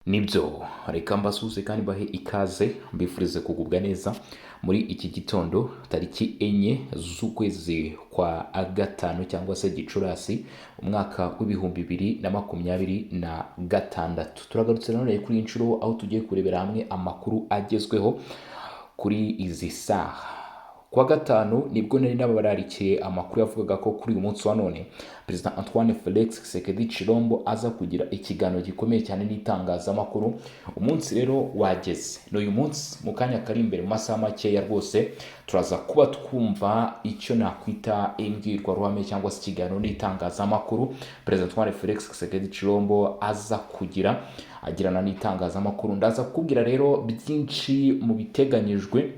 Nibyo reka mbasuhuze kandi bahe ikaze mbifurize kugubwa neza muri iki gitondo tariki enye z'ukwezi kwa gatanu cyangwa se Gicurasi umwaka w'ibihumbi 2026. Turagarutse nanone kuri inshuro aho tugiye kurebera hamwe amakuru agezweho kuri izi saha. Kuwa gatanu nibwo nari nabararikiye amakuru yavugaga ko kuri uyu munsi wa none Perezida Antoine Felix Tshisekedi Tshilombo aza kugira ikiganiro gikomeye cyane n'itangazamakuru. Umunsi rero wageze, n'uyu munsi mu kanya kari imbere mu masaha makeya rwose turaza kuba twumva icyo nakwita imbwirwaruhame cyangwa se ikiganiro n'itangazamakuru Perezida Antoine Felix Tshisekedi Tshilombo aza kugira agirana n'itangazamakuru. Ndaza kukubwira rero byinshi mu biteganyijwe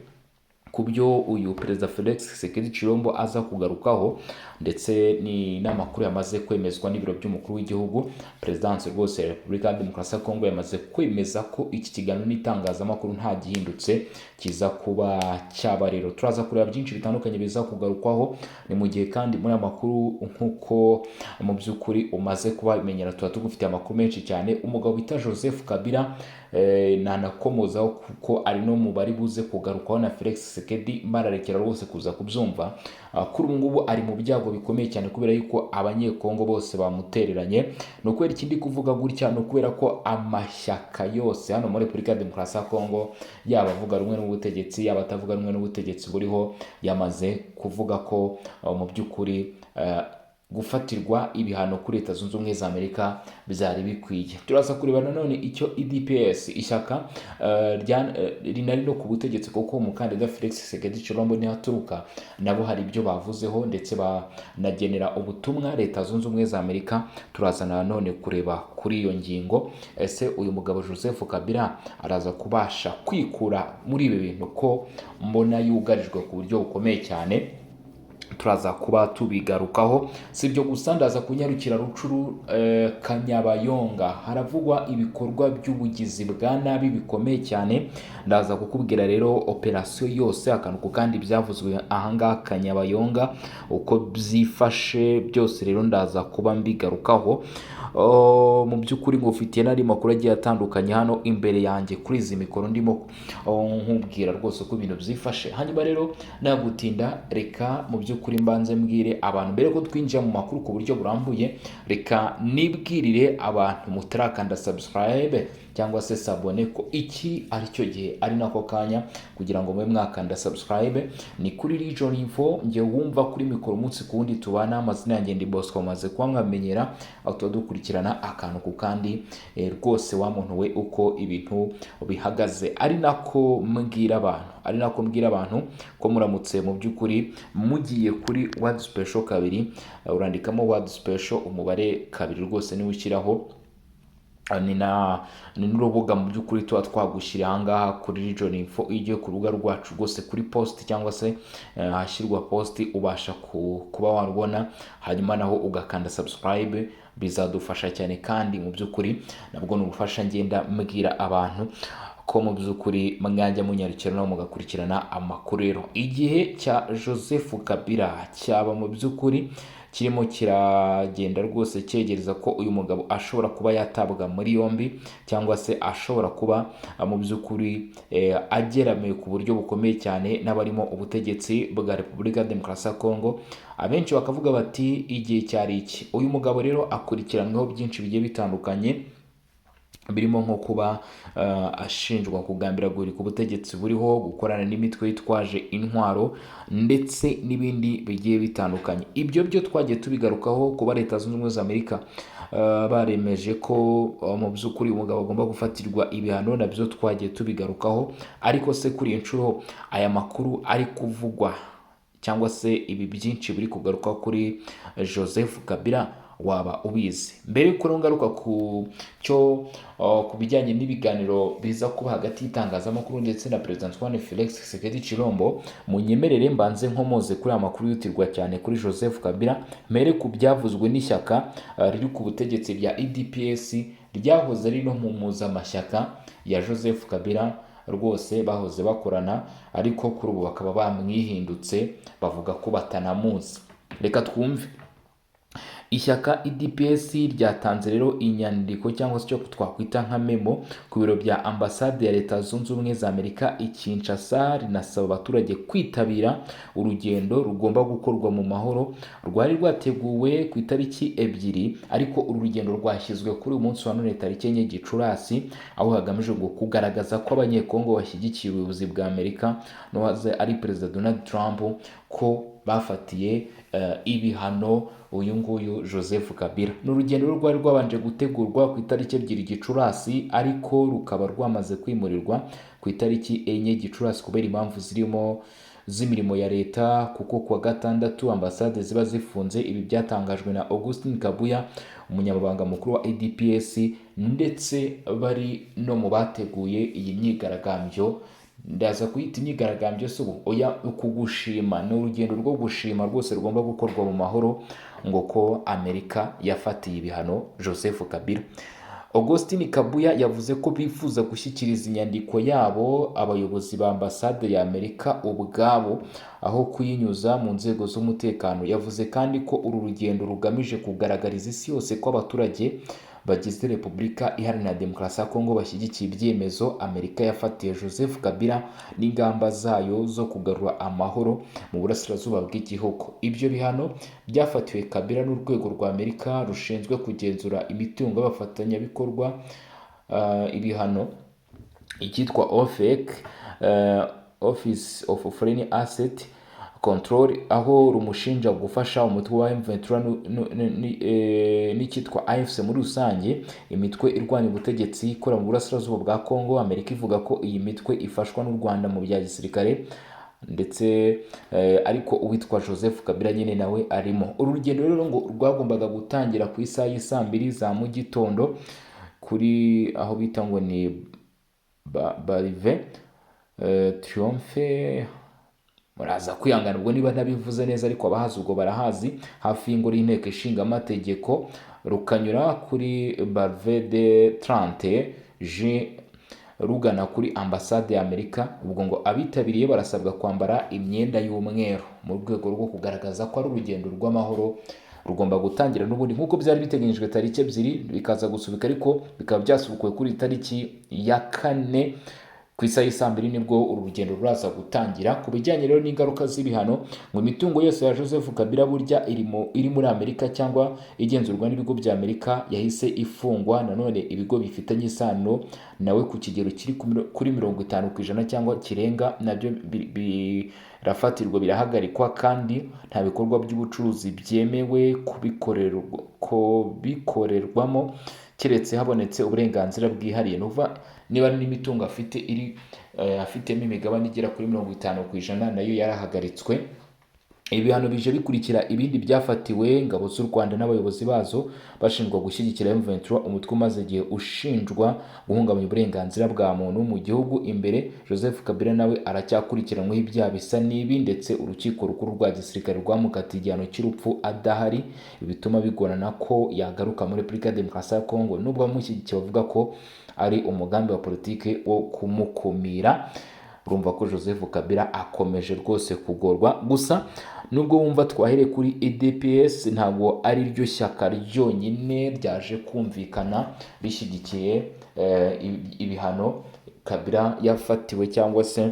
ku byo uyu Perezida Felix Tshisekedi Tshilombo aza kugarukaho, ndetse ni n'amakuru yamaze kwemezwa n'ibiro by'umukuru w'igihugu. Perezidansi rwose ya Repubulika ya Demokarasi ya Kongo yamaze kwemeza ko iki kiganiro n'itangazamakuru nta gihindutse kiza kuba cyaba. Rero turaza kureba byinshi bitandukanye biza kugarukwaho, ni mu gihe kandi muri aya makuru nk'uko mu by'ukuri umaze kuba bimenyera, tuba tugufitiye amakuru menshi cyane. Umugabo bita Joseph Kabila nanakomozaho kuko ari no mu bari buze kugarukwaho na Felix Tshisekedi, mbararekera rwose kuza kubyumva. Kuri ubu ngubu ari mu byago bikomeye cyane kubera yuko abanyekongo bose bamutereranye. Ni ukubera ikindi kuvuga gutya, ni ukubera ko amashyaka yose hano muri Repubulika ya Demokarasi ya Kongo, yaba avuga rumwe n'ubutegetsi yaba atavuga rumwe n'ubutegetsi buriho, yamaze kuvuga ko mu by'ukuri gufatirwa ibihano kuri Leta Zunze Ubumwe za Amerika byari bikwiye. Turaza kureba nanone icyo IDPS ishyaka rinari no ku butegetsi, kuko umukandida Felix Tshisekedi Tshilombo ntiyaturuka, nabo hari ibyo bavuzeho ndetse banagenera ubutumwa Leta Zunze Ubumwe za Amerika. Turaza nanone kureba kuri iyo ngingo, ese uyu mugabo Joseph Kabila araza kubasha kwikura muri ibi bintu ko mbona yugarijwe ku buryo bukomeye cyane. Turaza kuba tubigarukaho. Si ibyo gusa, ndaza kunyarukira Rucuru, Kanyabayonga haravugwa ibikorwa by'ubugizi bwa nabi bikomeye cyane. Ndaza kukubwira rero operasiyo yose akantu kandi byavuzwe ahangaha Kanyabayonga uko byifashe byose, rero ndaza kuba mbigarukaho. Mu by'ukuri ngufitiye n'andi makuru agiye atandukanye hano imbere yanjye kuri izi mikoro ndimo nkubwira rwose uko ibintu byifashe. Hanyuma rero nagutinda, reka mu by'ukuri mbanze mbwire abantu mbere ko twinjira mu makuru ku buryo burambuye, reka nibwirire abantu mutarakanda subscribe cyangwa se sabone ko iki ari cyo gihe ari nako kanya kugira ngo mwe mwakanda subscribe. Ni kuri Region Info, ngiye wumva kuri mikoro umunsi ku wundi tubana. Amazina yanjye ndi Bosco, maze kuba mwamenyera aho tuba dukurikirana akantu ku kandi rwose wa muntu we uko ibintu bihagaze. Ari nako mbwira abantu ko muramutse mu by'ukuri mugiye kuri Word Special 2, urandikamo Word Special umubare 2 rwose niwe ushyiraho. Ni n'urubuga mu by'ukuri tuba twagushyira ahangaha kuri Region Info. Igiye ku rubuga rwacu rwose kuri post cyangwa se hashyirwa post, ubasha kuba warubona, hanyuma naho ugakanda subscribe. Bizadufasha cyane kandi mu by'ukuri nabwo ni ubufasha ngenda mbwira abantu ko mu by'ukuri mwajya munyarukira no mugakurikirana amakuru. Rero igihe cya Joseph Kabila cyaba mu by'ukuri kirimo kiragenda rwose cyegereza ko uyu mugabo ashobora kuba yatabwa muri yombi, cyangwa se ashobora kuba mu by'ukuri ageramiwe ku buryo bukomeye cyane n'abarimo ubutegetsi bwa Repubulika ya Demokarasi ya Kongo. Abenshi bakavuga bati igihe cyari iki. Uyu mugabo rero akurikiranweho byinshi bigiye bitandukanye, birimo nko kuba ashinjwa kugambira guhirika ubutegetsi buriho, gukorana n'imitwe yitwaje intwaro ndetse n'ibindi bigiye bitandukanye. Ibyo byo twagiye tubigarukaho kuba Leta Zunze Ubumwe za Amerika baremeje ko mu by'ukuri umugabo agomba gufatirwa ibihano, nabyo twagiye tubigarukaho. Ariko se kuri inshuro aya makuru ari kuvugwa cyangwa se ibi byinshi biri kugaruka kuri Joseph Kabila, waba ubizi? Mbere yuko ngaruka ku bijyanye n'ibiganiro biza kuba hagati y'itangazamakuru ndetse na Perezida Antoine Felix Tshisekedi Tshilombo, munyemerere mbanze nkomoze kuri aya makuru yutirwa cyane kuri Joseph Kabila. Mbere ku byavuzwe n'ishyaka riri ku butegetsi rya IDPS, ryahoze ari no mu muzamashyaka ya Joseph Kabila, rwose bahoze bakorana, ariko kuri ubu bakaba bamwihindutse bavuga ko batanamuzi. Reka twumve Ishyaka IDPS ryatanze rero inyandiko cyangwa se icyo twakwita nka memo ku biro bya ambasade ya Leta Zunze Ubumwe za Amerika i Kinshasa, rinasaba abaturage kwitabira urugendo rugomba gukorwa mu mahoro. Rwari rwateguwe ku itariki 2, ariko uru rugendo rwashyizwe kuri uyu munsi wa none tariki 4 Gicurasi, aho hagamijwe ngo kugaragaza ko abanyekongo bashyigikiye ubuyobozi bwa Amerika n'uwahoze ari Perezida Donald Trump ko bafatiye ibihano uyu nguyu Joseph Kabila. Ni urugendo rwari rwabanje gutegurwa ku itariki 2 Gicurasi, ariko rukaba rwamaze kwimurirwa ku itariki 4 Gicurasi kubera impamvu zirimo z'imirimo ya leta, kuko kuwa gatandatu ambasade ziba zifunze. Ibi byatangajwe na Augustin Kabuya, umunyamabanga mukuru wa IDPS, ndetse bari no mu bateguye iyi myigaragambyo. Ndaza kuyita imyigaragambyo se oya, ukugushima. Ni urugendo rwo gushima rwose rugomba gukorwa mu mahoro, ngo ko Amerika yafatiye ibihano Joseph Kabila. Augustin Kabuya yavuze ko bifuza gushyikiriza inyandiko yabo abayobozi ba ambasade ya Amerika ubwabo aho kuyinyuza mu nzego z'umutekano. Yavuze kandi ko uru rugendo rugamije kugaragariza isi yose ko abaturage bagize Repubulika Iharanira Demokarasi ya Kongo bashyigikiye ibyemezo Amerika yafatiye Joseph Kabila n'ingamba zayo zo kugarura amahoro mu burasirazuba bw'igihugu. Ibyo bihano byafatiwe Kabila n'urwego rwa Amerika rushinzwe kugenzura imitungo y'abafatanyabikorwa. Ibihano icyitwa OFAC, Office of Foreign Asset Control, aho rumushinja gufasha umutwe wa M23 n'icyitwa AFC muri rusange, imitwe irwanya ubutegetsi ikora mu burasirazuba bwa Kongo. Amerika ivuga ko iyi mitwe ifashwa n'u Rwanda mu bya gisirikare, ndetse ariko uwitwa Joseph Kabila nyine nawe arimo. Uru rugendo rero ngo rwagombaga gutangira ku isaha y'isa 2 za mu gitondo kuri aho bita ngo ni Barive Triomphe, muraza kwihangana ubwo niba ntabivuze neza, ariko abahazi ubwo barahazi, hafi y'ingoro y'inteko ishinga amategeko, rukanyura kuri Barive de 30 J rugana kuri ambasade ya Amerika. Ubwo ngo abitabiriye barasabwa kwambara imyenda y'umweru mu rwego rwo kugaragaza ko ari urugendo rw'amahoro rugomba gutangira n'ubundi nk'uko byari biteganyijwe tariki 2, bikaza gusubika, ariko bikaba byasubukuwe kuri tariki ya 4 ku isaha y'isa 2 nibwo uru rugendo ruraza gutangira. Ku bijyanye rero n'ingaruka z'ibihano, mu mitungo yose ya Joseph Kabila burya iri muri Amerika cyangwa igenzurwa n'ibigo bya Amerika yahise ifungwa. Nanone ibigo bifitanye isano nawe ku kigero kiri kuri 50% cyangwa kirenga nabyo birafatirwa, birahagarikwa, kandi nta bikorwa by'ubucuruzi byemewe kubikorerwamo keretse habonetse uburenganzira bwihariye. Niba n'imitungo afitemo imigabane igera kuri 50% nayo yarahagaritswe. Ibihano bije bikurikira ibindi byafatiwe ingabo z'u Rwanda n'abayobozi bazo bashinjwa gushyigikira M23, umutwe umaze igihe ushinjwa guhungabanya uburenganzira bwa muntu mu gihugu imbere. Joseph Kabila nawe aracyakurikiranweho ibyaha bisa n'ibi, ndetse urukiko rukuru rwa gisirikare rwamukatiye igihano cy'urupfu adahari. Bituma bigorana ko yagaruka muri Repubulika ya Demokarasi ya Kongo, nubwo abamushyigikiye bavuga ko ari umugambi wa politiki wo kumukumira. Urumva ko Joseph Kabila akomeje rwose kugorwa. Gusa nubwo wumva twahere kuri IDPS, ntabwo ari ryo shyaka ryonyine ryaje kumvikana rishyigikiye ibihano Kabila yafatiwe cyangwa se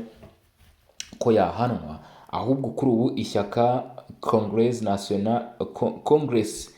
ko yahanwa, ahubwo kuri ubu ishyaka Congress National Congress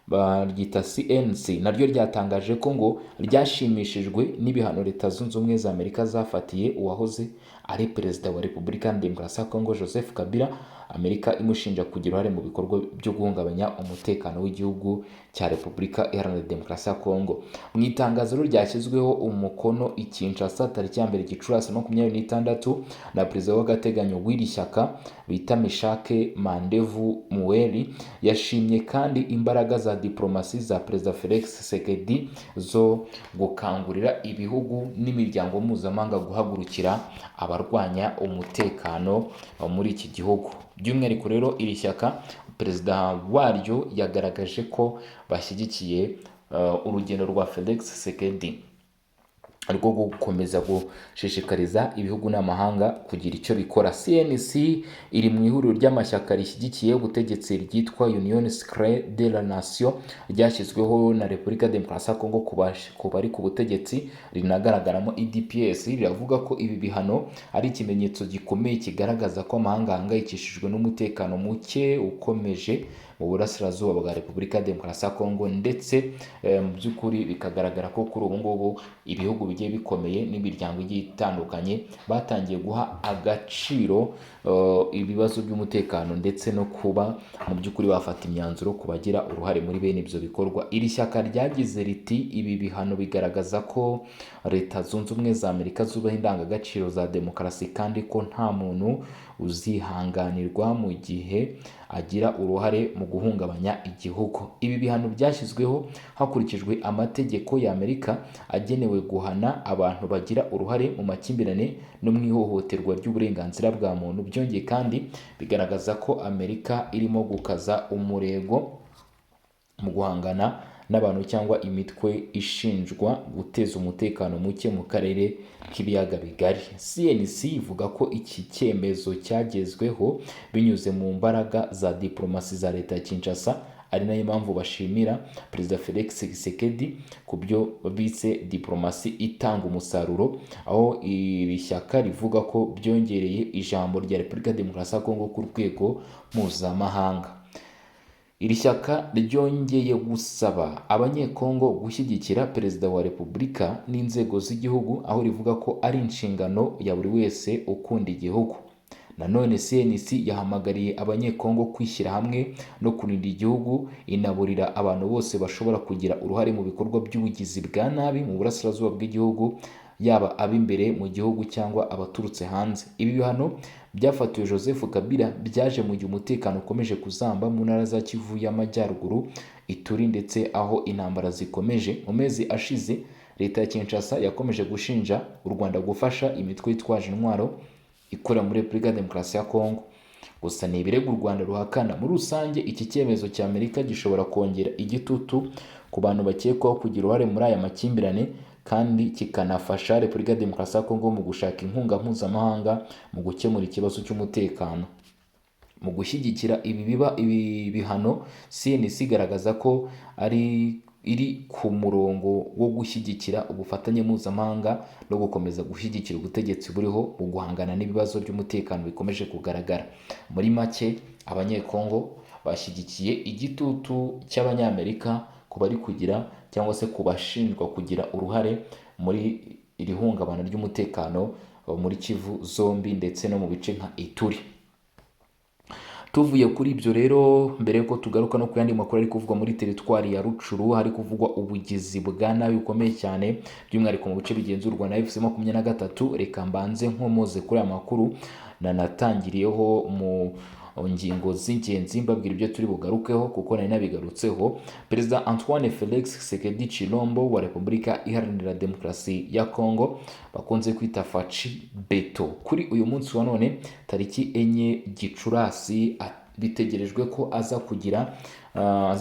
baryita CNC naryo ryatangaje ko ngo ryashimishijwe n'ibihano Leta Zunze Ubumwe za Amerika zafatiye uwahoze ari Perezida wa Repubulika ya Demokarasi ya Kongo Joseph Kabila, Amerika imushinja kugira uruhare mu bikorwa byo guhungabanya umutekano w'igihugu cya Repubulika Iharanira Demokarasi ya Kongo. Mu itangazo ryashyizweho umukono i Kinshasa tariki ya 2 Gicurasi 2026 na Perezida w'agateganyo w'iri shyaka bita Meshake Mandevu Muweli, yashimye kandi imbaraga za diplomasi za Perezida Felix Tshisekedi zo gukangurira ibihugu n'imiryango mpuzamahanga guhagurukira abarwanya umutekano muri iki gihugu. By'umwihariko rero iri shyaka perezida waryo yagaragaje ko bashyigikiye urugendo rwa Felix Tshisekedi. rwo gukomeza gushishikariza ibihugu n'amahanga kugira icyo bikora. CNC iri mu ihuriro ry'amashyaka rishyigikiye ubutegetsi ryitwa Union Sacrée de la Nation, ryashyizweho na Repubulika ya Demokarasi ya Kongo ku bari ku butegetsi, rinagaragaramo EDPS. Riravuga ko ibi bihano ari ikimenyetso gikomeye kigaragaza ko amahanga ahangayikishijwe n'umutekano muke ukomeje mu burasirazuba bwa Repubulika ya Demokarasi ya Kongo, ndetse mu by'ukuri bikagaragara ko kuri ubu ngubu ibihugu bigiye bikomeye n'imiryango igiye itandukanye batangiye guha agaciro ibibazo by'umutekano, ndetse no kuba mu by'ukuri bafata imyanzuro ku bagira uruhare muri bene ibyo bikorwa. Iri shyaka ryagize riti ibi bihano bigaragaza ko Leta Zunze Ubumwe za Amerika zubaha indangagaciro za demokarasi, kandi ko nta muntu uzihanganirwa mu gihe agira uruhare mu guhungabanya igihugu. Ibi bihano byashyizweho hakurikijwe amategeko ya Amerika agenewe guhana abantu bagira uruhare mu makimbirane no mu ihohoterwa ry'uburenganzira bwa muntu. Byongeye kandi bigaragaza ko Amerika irimo gukaza umurego mu guhangana n'abantu cyangwa imitwe ishinjwa guteza umutekano muke mu karere k'ibiyaga bigari. CNC ivuga ko iki cyemezo cyagezweho binyuze mu mbaraga za diplomasi za leta ya Kinshasa, ari nayo mpamvu bashimira Perezida Felix Tshisekedi ku byo bise diplomasi itanga umusaruro, aho iri shyaka rivuga ko byongereye ijambo rya Repubulika ya Demokarasi ya Kongo ku rwego mpuzamahanga. Iri shyaka ryongeye gusaba abanyekongo gushyigikira Perezida wa Repubulika n'inzego z'igihugu, aho rivuga ko ari inshingano ya buri wese ukunda igihugu. Nanone CNC yahamagariye abanyekongo kwishyira hamwe no kurinda igihugu, inaburira abantu bose bashobora kugira uruhare mu bikorwa by'ubugizi bwa nabi mu burasirazuba bw'igihugu, yaba ab'imbere mu gihugu cyangwa abaturutse hanze. Ibi bihano byafatiwe Joseph Kabila byaje mu gihe umutekano ukomeje kuzamba mu ntara za Kivu y'Amajyaruguru, Ituri, ndetse aho intambara zikomeje. Mu mezi ashize leta ya Kinshasa yakomeje gushinja u Rwanda gufasha imitwe yitwaje intwaro ikorera muri Repubulika ya Demokarasi ya Kongo. Gusa ni ibirego u Rwanda ruhakana. Muri rusange iki cyemezo cya Amerika gishobora kongera igitutu ku bantu bakekwaho kugira uruhare muri aya makimbirane, kandi kikanafasha Repubulika ya Demokarasi ya Kongo mu gushaka inkunga mpuzamahanga mu gukemura ikibazo cy'umutekano. Mu gushyigikira ibi bihano, CNC igaragaza ko iri ku murongo wo gushyigikira ubufatanye mpuzamahanga no gukomeza gushyigikira ubutegetsi buriho mu guhangana n'ibibazo by'umutekano bikomeje kugaragara. Muri make, abanyekongo bashyigikiye igitutu cy'abanyamerika ku bari kugira cyangwa se ku bashinjwa kugira uruhare muri iri hungabana ry'umutekano muri Kivu zombi ndetse no mu bice nka Ituri. Tuvuye kuri ibyo rero, mbere yuko tugaruka no ku yandi makuru ari kuvugwa muri teritwari ya Rucuru, hari kuvugwa ubugizi bwa nabi bukomeye cyane by'umwihariko mu bice bigenzurwa na FC23. Reka mbanze nkomoze kuri aya makuru nanatangiriyeho mu ngingo z'ingenzi mbabwira ibyo turi bugarukeho kuko nari nabigarutseho. Perezida Antoine Felix Tshisekedi Tshilombo wa Repubulika Iharanira Demokarasi ya Kongo bakunze kwita Faci Beto, kuri uyu munsi wa none tariki 4 Gicurasi bitegerejwe ko aza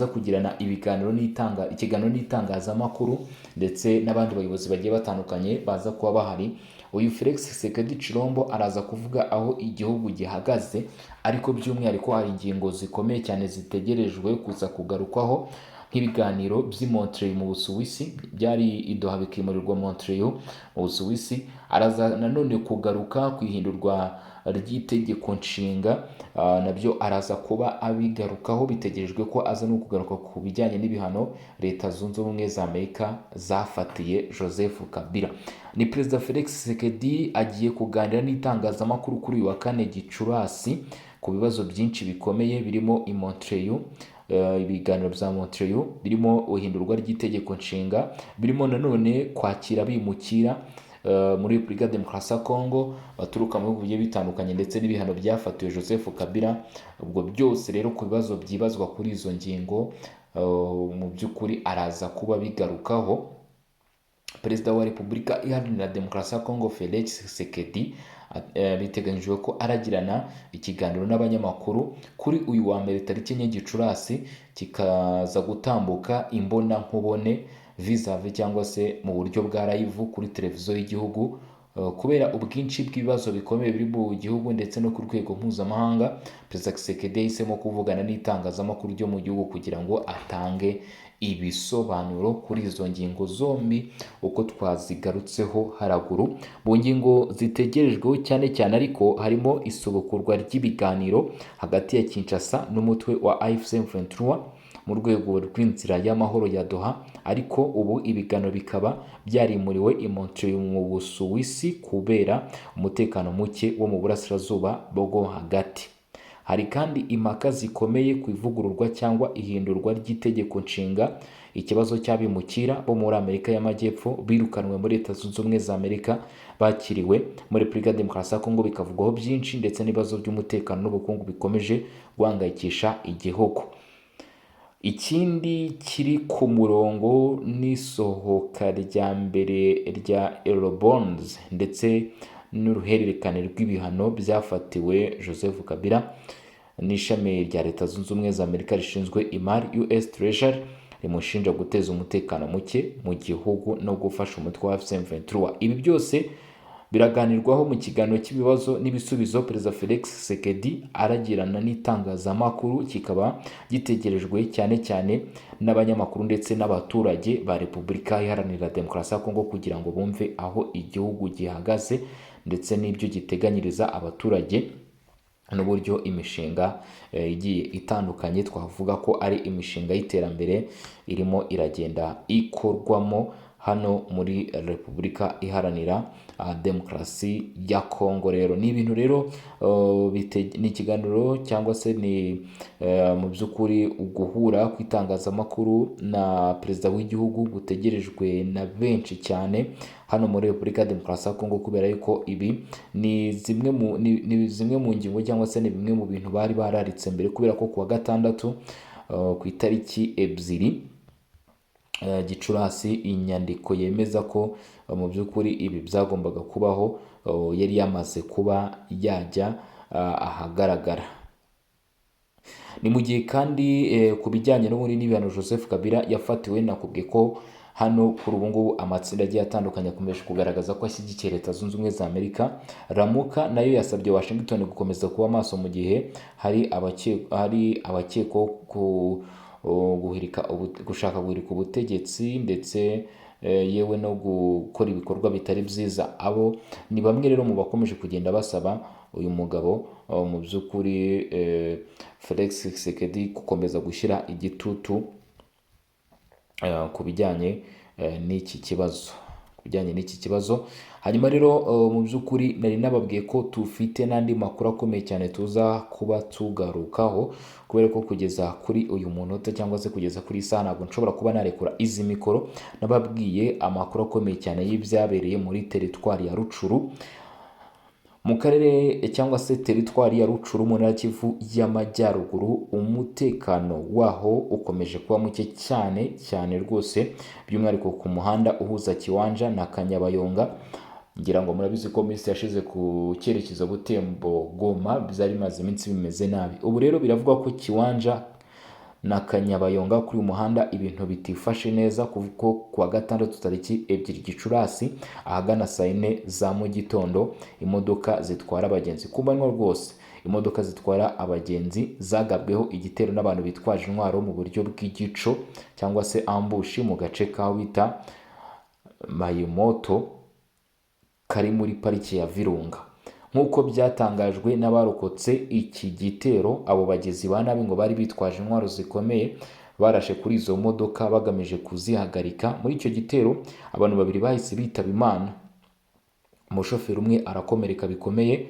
kugirana ikiganiro n'itangazamakuru ndetse n'abandi bayobozi bagiye batandukanye baza kuba bahari. Uyu Felix Tshisekedi Tshilombo araza kuvuga aho igihugu gihagaze, ariko by'umwihariko hari ingingo zikomeye cyane zitegerejwe kuza kugarukwaho, nk'ibiganiro by'i Montreal mu Busuwisi byari idoha bikimurirwa Montreal mu Busuwisi. Araza nanone kugaruka ku ihindurwa ry'itegeko nshinga, nabyo araza kuba abigarukaho. Bitegerejwe ko aza no kugaruka ku bijyanye n'ibihano Leta Zunze Ubumwe za Amerika zafatiye Joseph Kabila. Ni Perezida Felix Tshisekedi agiye kuganira n'itangazamakuru kuri uyu wa 4 Gicurasi ku bibazo byinshi bikomeye birimo i Montreal, ibiganiro bya Montreal birimo uhindurwa ry'itegeko nshinga, birimo nanone kwakira bimukira muri Repubulika ya Demokarasi ya Kongo baturuka mu bihugu bigiye bitandukanye, ndetse n'ibihano byafatiwe Joseph Kabila. Ubwo byose rero ku bibazo byibazwa kuri izo ngingo mu by'ukuri araza kuba bigarukaho. Perezida wa Repubulika Iharanira Demokarasi ya Kongo Felix Tshisekedi biteganyijwe ko aragirana ikiganiro n'abanyamakuru kuri uyu wa mbere tariki 4 Gicurasi, kikaza gutambuka imbona nkubone visave cyangwa se mu buryo bwa live kuri televiziyo y'igihugu. Kubera ubwinshi bw'ibibazo bikomeye biri mu gihugu ndetse no ku rwego mpuzamahanga, Perezida Tshisekedi yahisemo kuvugana n'itangazamakuru ryo mu gihugu kugira ngo atange ibisobanuro kuri izo ngingo zombi uko twazigarutseho haraguru. Mu ngingo zitegerejweho cyane cyane ariko harimo isubukurwa ry'ibiganiro hagati ya Kinshasa n'umutwe wa AFC M23 mu rwego rw'inzira y'amahoro ya Doha, ariko ubu ibiganiro bikaba byarimuriwe i Montreal mu Busuwisi kubera umutekano muke wo mu burasirazuba bwo hagati. Hari kandi impaka zikomeye ku ivugururwa cyangwa ihindurwa ry'itegeko nshinga, ikibazo cy'abimukira bo muri Amerika y'Amajyepfo birukanwe muri Leta Zunze Ubumwe za Amerika bakiriwe muri Repubulika ya Demokarasi ya Kongo bikavugwaho byinshi, ndetse n'ibibazo by'umutekano n'ubukungu bikomeje guhangayikisha igihugu. Ikindi kiri ku murongo n'isohoka rya mbere rya Eurobonds ndetse n'uruhererekane rw'ibihano byafatiwe Joseph Kabila n'ishami rya Leta Zunze Ubumwe za Amerika rishinzwe imari US Treasury rimushinja guteza umutekano muke mu gihugu no gufasha umutwe wa M23. Ibi byose biraganirwaho mu kiganiro cy'ibibazo n'ibisubizo Perezida Felix Tshisekedi aragirana n'itangazamakuru, kikaba gitegerejwe cyane cyane n'abanyamakuru ndetse n'abaturage ba Repubulika Iharanira Demokarasi ya Kongo kugira ngo bumve aho igihugu gihagaze ndetse n'ibyo giteganyiriza abaturage n'uburyo imishinga igiye itandukanye twavuga ko ari imishinga y'iterambere irimo iragenda ikorwamo hano muri Repubulika Iharanira Demokarasi ya Kongo. Rero ni ibintu rero ni ikiganiro cyangwa se ni mu by'ukuri uguhura kw'itangazamakuru na perezida w'igihugu gutegerejwe na benshi cyane hano muri Repubulika ya Demokarasi ya Kongo, kubera yuko ibi ni zimwe mu ngingo cyangwa se ni bimwe mu bintu bari bararitse mbere, kubera ko kuwa gatandatu ku itariki 2 Gicurasi inyandiko yemeza ko mu by'ukuri ibi byagombaga kubaho yari yamaze kuba yajya ahagaragara. Ni mu gihe kandi ku bijyanye n'ubundi n'ibihano Joseph Kabila yafatiwe, nakubwiye ko hano kuri ubu ngubu amatsinda agiye atandukanye akomeje kugaragaza ko ashyigikiye Leta Zunze Ubumwe za Amerika. Ramuka nayo yasabye Washington gukomeza kuba maso mu gihe hari abakekwaho gushaka guhirika ubutegetsi ndetse yewe no gukora ibikorwa bitari byiza. Abo ni bamwe rero mu bakomeje kugenda basaba uyu mugabo mu by'ukuri Felix Tshisekedi gukomeza gushyira igitutu ku bijyanye n'iki kibazo. Hanyuma rero mu by'ukuri nari nababwiye ko tufite n'andi makuru akomeye cyane tuza kuba tugarukaho, kubera ko kugeza kuri uyu munota cyangwa se kugeza kuri isaha ntabwo nshobora kuba narekura izi mikoro. Nababwiye amakuru akomeye cyane y'ibyabereye muri teritwari ya Rucuru mu karere cyangwa se teritwari ya Rucuru mu ntara Kivu y'Amajyaruguru. Umutekano waho ukomeje kuba muke cyane rwose, by'umwihariko ku muhanda uhuza Kiwanja na Kanyabayonga. Ngira ngo murabizi ko minsi yashize ku cyerekezo Butembo Goma byari bimaze iminsi bimeze nabi. Ubu rero biravugwa ko Kiwanja na Kanyabayonga kuri umuhanda ibintu bitifashe neza, kuko kuwa gatandatu tariki 2 Gicurasi ahagana saa 4 za mu gitondo imodoka zitwara abagenzi ku manywa rwose, imodoka zitwara abagenzi zagabweho igitero n'abantu bitwaje intwaro mu buryo bw'igico cyangwa se ambushi mu gace ka bita Mayimoto kari muri pariki ya Virunga. Nk'uko byatangajwe n'abarokotse iki gitero, abo bagizi ba nabi ngo bari bitwaje intwaro zikomeye barashe kuri izo modoka bagamije kuzihagarika. Muri icyo gitero abantu babiri bahise bitaba Imana, umushoferi umwe arakomereka bikomeye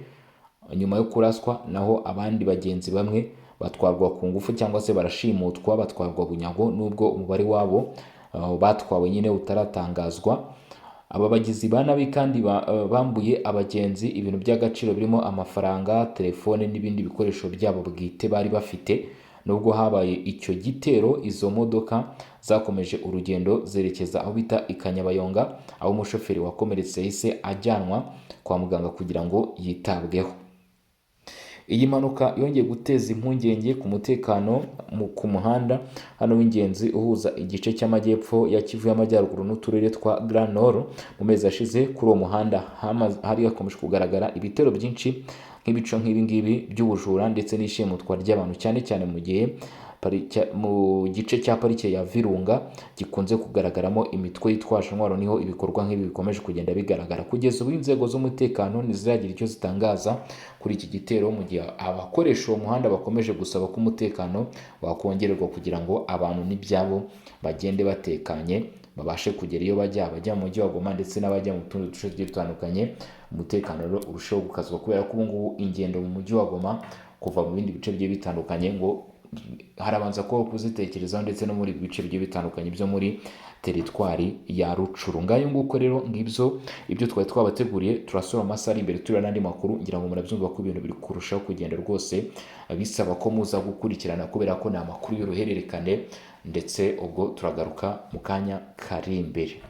nyuma yo kuraswa, naho abandi bagenzi bamwe batwarwa ku ngufu cyangwa se barashimutwa batwarwa bunyago, nubwo umubare wabo batwawe nyine utaratangazwa. Aba bagizi ba nabi kandi bambuye abagenzi ibintu by'agaciro birimo amafaranga, telefone n'ibindi bikoresho byabo bwite bari bafite. Nubwo habaye icyo gitero, izo modoka zakomeje urugendo zerekeza aho bita Ikanyabayonga, aho umushoferi wakomeretse yahise ajyanwa kwa muganga kugira ngo yitabweho. Iyi mpanuka yongeye guteza impungenge ku mutekano ku muhanda hano w'ingenzi uhuza igice cy'amajyepfo ya Kivu y'Amajyaruguru n'uturere twa Grand Nord. Mu mezi ashize kuri uwo muhanda hari hakomeje kugaragara ibitero byinshi nk'ibico nk'ibi ngibi by'ubujura ndetse n'ishimutwa ry'abantu, cyane cyane mu gihe mu gice cya parike ya Virunga gikunze kugaragaramo imitwe yitwaje intwaro, niho ibikorwa nk'ibi bikomeje kugenda bigaragara. Kugeza ubu inzego z'umutekano ntiziragira icyo zitangaza kuri iki gitero, mu gihe abakoresha uwo muhanda bakomeje gusaba ko umutekano wakongererwa kugira ngo abantu n'ibyabo bagende batekanye, babashe kugera iyo bajya mu mujyi wa Goma ndetse n'abajya mu tundi duce tugiye dutandukanye, umutekano rero urushaho gukazwa, kubera ko ubu ngubu ingendo mu mujyi wa Goma kuva mu bindi bice bigiye bitandukanye ngo harabanza ko kuzitekerezaho, ndetse no muri bice bigiye bitandukanye byo muri teritwari ya Rucuru. Ngayo nguko rero ngibyo ibyo twari twabateguriye, turasura amasaha ari imbere turira n'andi makuru, ngira ngo murabyumva ko ibintu biri kurushaho kugenda rwose bisaba ko muza gukurikirana, kubera ko ni amakuru y'uruhererekane, ndetse ubwo turagaruka mu kanya kari imbere.